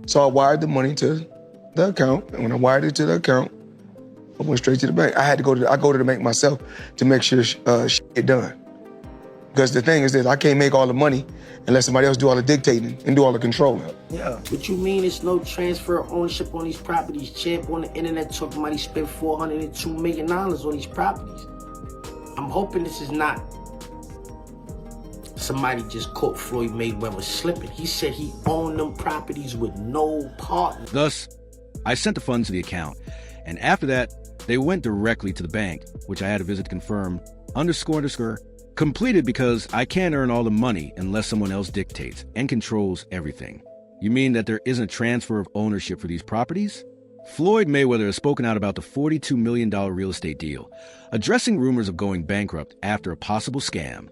So I wired the money to the account, and when I wired it to the account, I went straight to the bank. I go to the bank myself to make sure shit get done. Because the thing is this, I can't make all the money unless somebody else do all the dictating and do all the controlling. Yeah. What you mean it's no transfer of ownership on these properties? Champ on the internet talking about he spent $402 million on these properties. I'm hoping this is not somebody just caught Floyd Mayweather slipping. He said he owned them properties with no partner. Thus, I sent the funds to the account, and after that, they went directly to the bank, which I had to visit to confirm, _ completed because I can't earn all the money unless someone else dictates and controls everything. You mean that there isn't a transfer of ownership for these properties? Floyd Mayweather has spoken out about the $42 million real estate deal, addressing rumors of going bankrupt after a possible scam.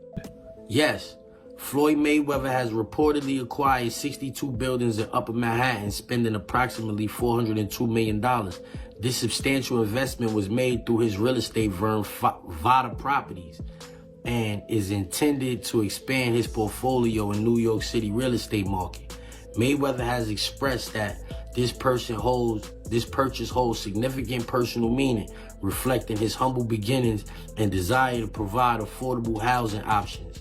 Yes, Floyd Mayweather has reportedly acquired 62 buildings in Upper Manhattan, spending approximately $402 million. This substantial investment was made through his real estate firm, Vada Properties, and is intended to expand his portfolio in New York City real estate market. Mayweather has expressed that this purchase holds significant personal meaning, reflecting his humble beginnings and desire to provide affordable housing options.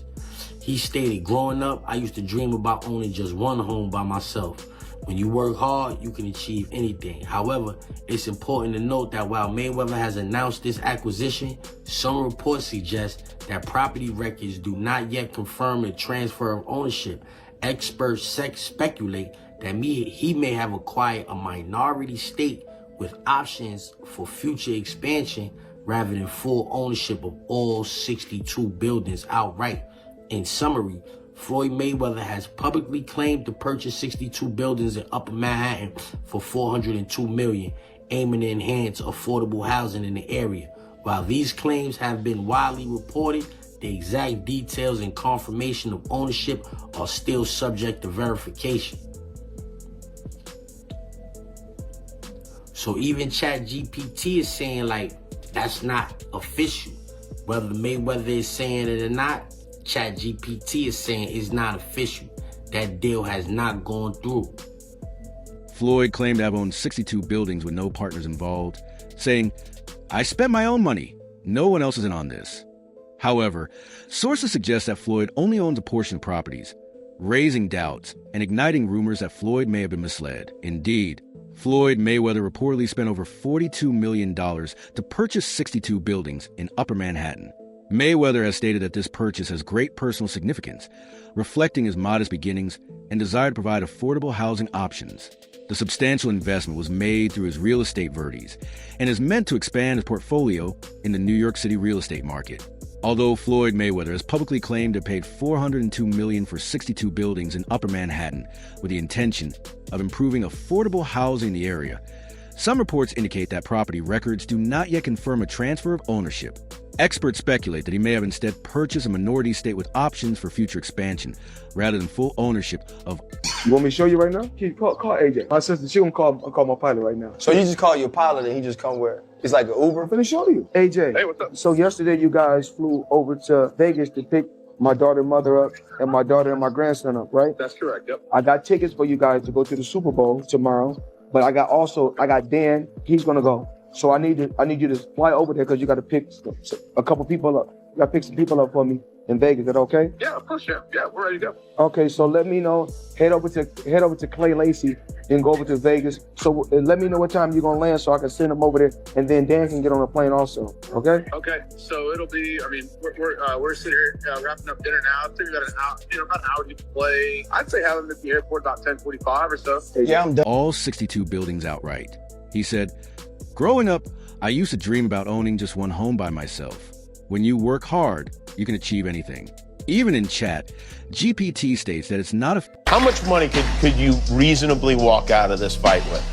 He stated, "Growing up, I used to dream about owning just one home by myself. When you work hard, you can achieve anything. However, it's important to note that while Mayweather has announced this acquisition, some reports suggest that property records do not yet confirm the transfer of ownership. Experts speculate that he may have acquired a minority stake with options for future expansion rather than full ownership of all 62 buildings outright. In summary, Floyd Mayweather has publicly claimed to purchase 62 buildings in Upper Manhattan for $402 million, aiming to enhance affordable housing in the area. While these claims have been widely reported, the exact details and confirmation of ownership are still subject to verification. So even ChatGPT is saying, like, that's not official. Whether Mayweather is saying it or not, ChatGPT is saying it's not official. That deal has not gone through. Floyd claimed to have owned 62 buildings with no partners involved, saying, "I spent my own money. No one else is in on this." However, sources suggest that Floyd only owns a portion of properties, raising doubts and igniting rumors that Floyd may have been misled. Indeed, Floyd Mayweather reportedly spent over $42 million to purchase 62 buildings in Upper Manhattan. Mayweather has stated that this purchase has great personal significance, reflecting his modest beginnings and desire to provide affordable housing options. The substantial investment was made through his real estate verties and is meant to expand his portfolio in the New York City real estate market. Although Floyd Mayweather has publicly claimed to have paid $402 million for 62 buildings in Upper Manhattan with the intention of improving affordable housing in the area, some reports indicate that property records do not yet confirm a transfer of ownership. Experts speculate that he may have instead purchased a minority stake with options for future expansion, rather than full ownership of... You want me to show you right now? Call AJ. My sister, she gonna call my pilot right now. So you just call your pilot and he just come where? It's like an Uber? I'm gonna show you. AJ. Hey, what's up? So yesterday you guys flew over to Vegas to pick my daughter and mother up and my daughter and my grandson up, right? That's correct, yep. I got tickets for you guys to go to the Super Bowl tomorrow, but I got Dan, he's gonna go. So I need you to fly over there because you got to pick a couple people up. You got to pick some people up for me in Vegas. Is that okay? Yeah, of course, yeah. Yeah, we're ready to go. Okay, so let me know. Head over to Clay Lacey and go over to Vegas. So let me know what time you're gonna land so I can send them over there, and then Dan can get on a plane also. Okay? Okay, so it'll be. I mean, we're sitting here wrapping up dinner now. I think we got an hour, about an hour to play. I'd say have them at the airport about 10:45 or so. Yeah, I'm done. all 62 buildings outright. He said, "Growing up, I used to dream about owning just one home by myself. When you work hard, you can achieve anything." Even in chat, GPT states that it's not a... How much money could you reasonably walk out of this fight with?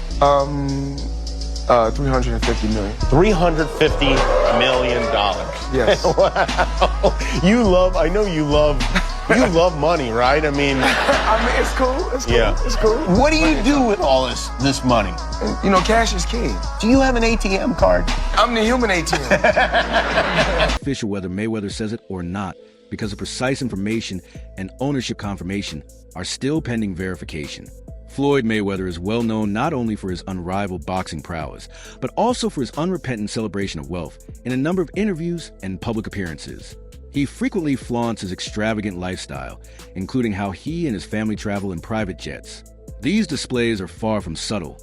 350 million. $350 million. Yes. Wow. I know you love money, right? I mean, it's cool. It's cool. Yeah. It's cool. What do you do with all this money? You know, cash is king. Do you have an ATM card? I'm the human ATM. official whether Mayweather says it or not, because the precise information and ownership confirmation are still pending verification. Floyd Mayweather is well known not only for his unrivaled boxing prowess, but also for his unrepentant celebration of wealth in a number of interviews and public appearances. He frequently flaunts his extravagant lifestyle, including how he and his family travel in private jets. These displays are far from subtle.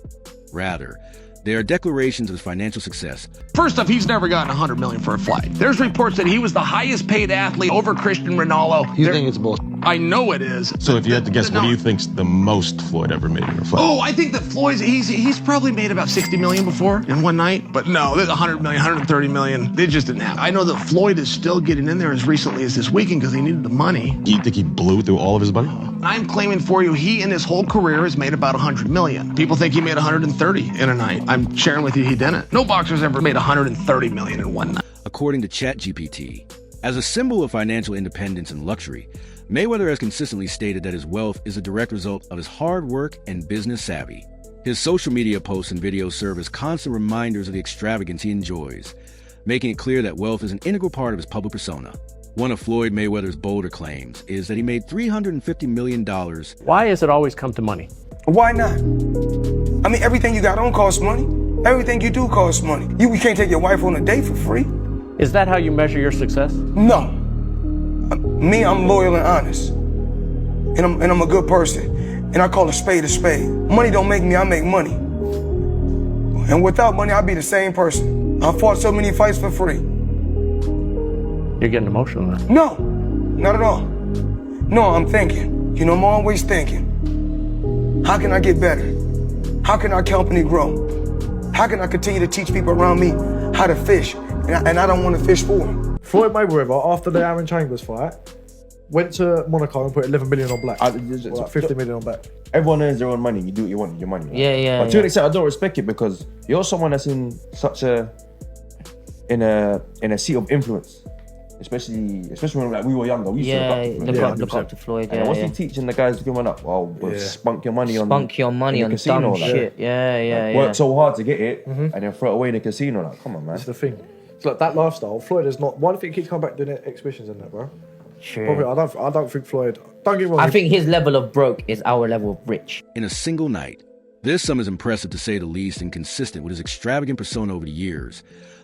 Rather, they are declarations of his financial success. First off, he's never gotten $100 million for a flight. There's reports that he was the highest paid athlete over Christian Ronaldo. You think it's bull? I know it is. So if you had to guess, what do you think's the most Floyd ever made in a fight? Oh, I think that Floyd's, he's probably made about 60 million before in one night. But no, there's 100 million, 130 million. They just didn't have. I know that Floyd is still getting in there as recently as this weekend because he needed the money. Do you think he blew through all of his money? I'm claiming for you, he in his whole career has made about 100 million. People think he made 130 in a night. I'm sharing with you he didn't. No boxer's ever made 130 million in one night. According to ChatGPT, as a symbol of financial independence and luxury, Mayweather has consistently stated that his wealth is a direct result of his hard work and business savvy. His social media posts and videos serve as constant reminders of the extravagance he enjoys, making it clear that wealth is an integral part of his public persona. One of Floyd Mayweather's bolder claims is that he made $350 million. Why has it always come to money? Why not? I mean, everything you got on costs money. Everything you do costs money. You can't take your wife on a date for free. Is that how you measure your success? No. Me, I'm loyal and honest. And I'm a good person. And I call a spade a spade. Money don't make me, I make money. And without money, I'd be the same person. I fought so many fights for free. You're getting emotional now. No, not at all. No, I'm thinking. You know, I'm always thinking. How can I get better? How can our company grow? How can I continue to teach people around me how to fish? And I don't want to fish for them. Floyd Mayweather, after the Aaron Chambers fight, went to Monaco and put 11 million on black. Like 50 million on black. Everyone earns their own money. You do what you want with your money. Right? Yeah. But to an extent, I don't respect it because you're someone that's in such a seat of influence. Especially when like we were younger, we used to look up to Floyd. And what's he teaching the guys growing up? Well, spunk your money on dumb shit. Work so hard to get it, and then throw it away in the casino. Like, come on, man. That's the thing. It's like that lifestyle. Floyd is not. Why do you think he keeps coming back doing exhibitions and that, bro? Sure. Probably, I don't think Floyd. Don't get me wrong. I think his level of broke is our level of rich. In a single night, this sum is impressive to say the least and consistent with his extravagant persona over the years,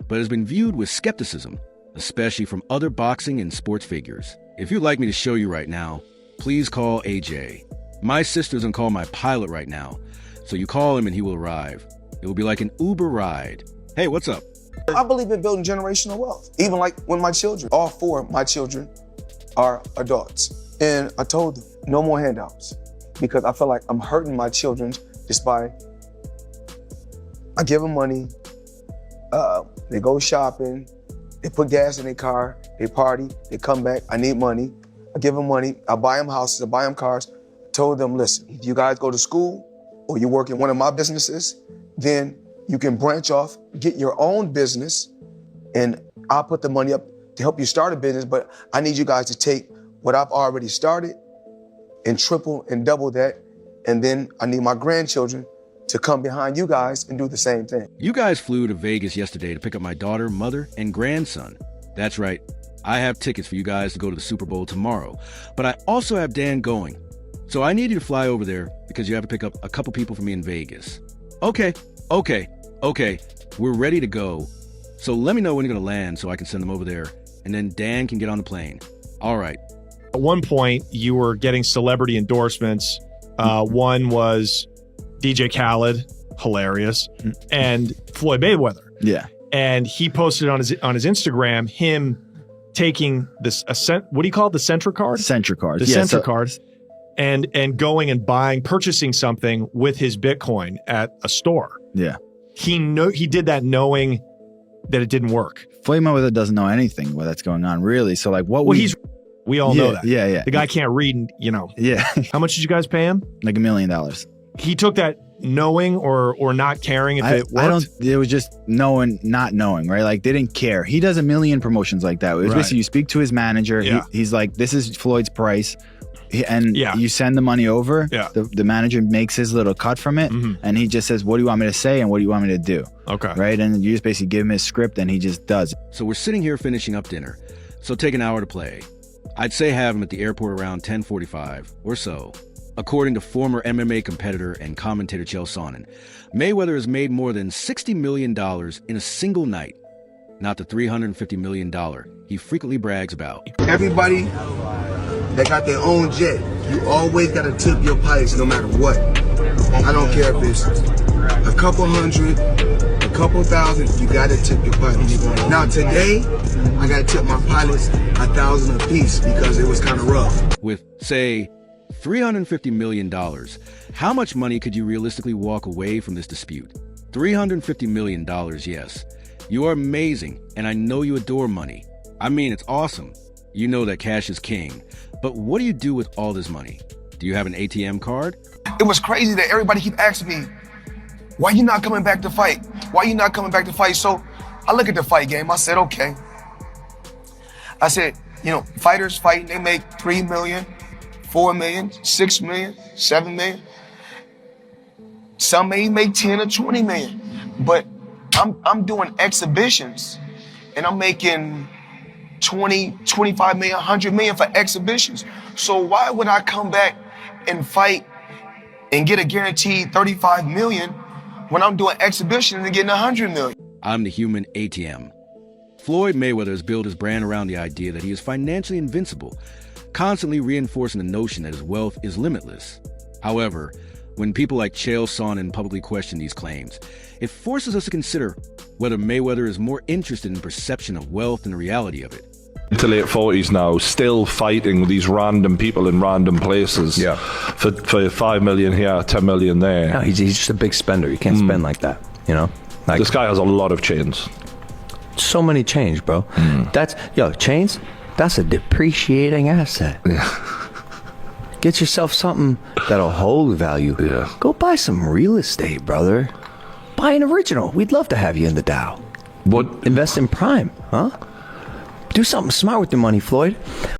but has been viewed with skepticism, especially from other boxing and sports figures. If you'd like me to show you right now, please call AJ. My sister's on call my pilot right now, so you call him and he will arrive. It will be like an Uber ride. Hey, what's up? I believe in building generational wealth. Even like when my children, all four of my children are adults. And I told them, no more handouts. Because I feel like I'm hurting my children just by, I give them money, they go shopping, they put gas in their car, they party, they come back, I need money. I give them money, I buy them houses, I buy them cars. I told them, listen, if you guys go to school or you work in one of my businesses, then you can branch off, get your own business, and I'll put the money up to help you start a business, but I need you guys to take what I've already started and triple and double that, and then I need my grandchildren to come behind you guys and do the same thing. You guys flew to Vegas yesterday to pick up my daughter, mother, and grandson. That's right, I have tickets for you guys to go to the Super Bowl tomorrow, but I also have Dan going. So I need you to fly over there because you have to pick up a couple people for me in Vegas. Okay, we're ready to go. So let me know when you're gonna land so I can send them over there, and then Dan can get on the plane. All right. At one point, you were getting celebrity endorsements. One was DJ Khaled, hilarious, and Floyd Mayweather. Yeah. And he posted on his Instagram him taking this what do you call it? The Centra card? Centra card. The Centra cards. And going and purchasing something with his Bitcoin at a store. Yeah. He did that knowing that it didn't work. Floyd Mayweather doesn't know anything that's going on, really. So like what we all know that. Yeah. The guy can't read, Yeah. How much did you guys pay him? Like $1 million. He took that knowing or not caring if it worked? It was just knowing, not knowing, right? Like they didn't care. He does a million promotions like that. It was basically you speak to his manager. Yeah. He's like, this is Floyd's price. You send the money over. Yeah. The manager makes his little cut from it. And he just says, what do you want me to say? And what do you want me to do? Okay. Right. And you just basically give him his script and he just does it. So we're sitting here finishing up dinner. So take an hour to play. I'd say have him at the airport around 10:45 or so. According to former MMA competitor and commentator Chael Sonnen, Mayweather has made more than $60 million in a single night, not the $350 million he frequently brags about. Everybody that got their own jet, you always got to tip your pilots no matter what. I don't care if it's a couple hundred, a couple thousand, you got to tip your pilots. Now today, I got to tip my pilots 1,000 apiece because it was kind of rough. With, say, $350 million, how much money could you realistically walk away from this dispute? $350 million, yes. You are amazing, and I know you adore money. I mean, it's awesome. You know that cash is king. But what do you do with all this money? Do you have an ATM card? It was crazy that everybody keep asking me, why you not coming back to fight? Why you not coming back to fight? So I look at the fight game. I said, okay. I said, you know, fighters fighting, they make 3 million, 4 million, 6 million, 7 million. Some may make 10 or 20 million. But I'm doing exhibitions and I'm making 20, 25 million, 100 million for exhibitions. So why would I come back and fight and get a guaranteed 35 million when I'm doing exhibitions and getting 100 million? I'm the human ATM. Floyd Mayweather has built his brand around the idea that he is financially invincible, constantly reinforcing the notion that his wealth is limitless. However, when people like Chael Sonnen publicly question these claims, it forces us to consider whether Mayweather is more interested in perception of wealth than the reality of it. Into late 40s now, still fighting with these random people in random places. Yeah. For 5 million here, 10 million there. No, he's just a big spender. You can't spend like that, you know? Like, this guy has a lot of chains. So many chains, bro. That's, chains, that's a depreciating asset. Yeah. Get yourself something that'll hold value. Yeah. Go buy some real estate, brother. Buy an original. We'd love to have you in the Dow. What? Invest in prime, huh? Do something smart with your money, Floyd.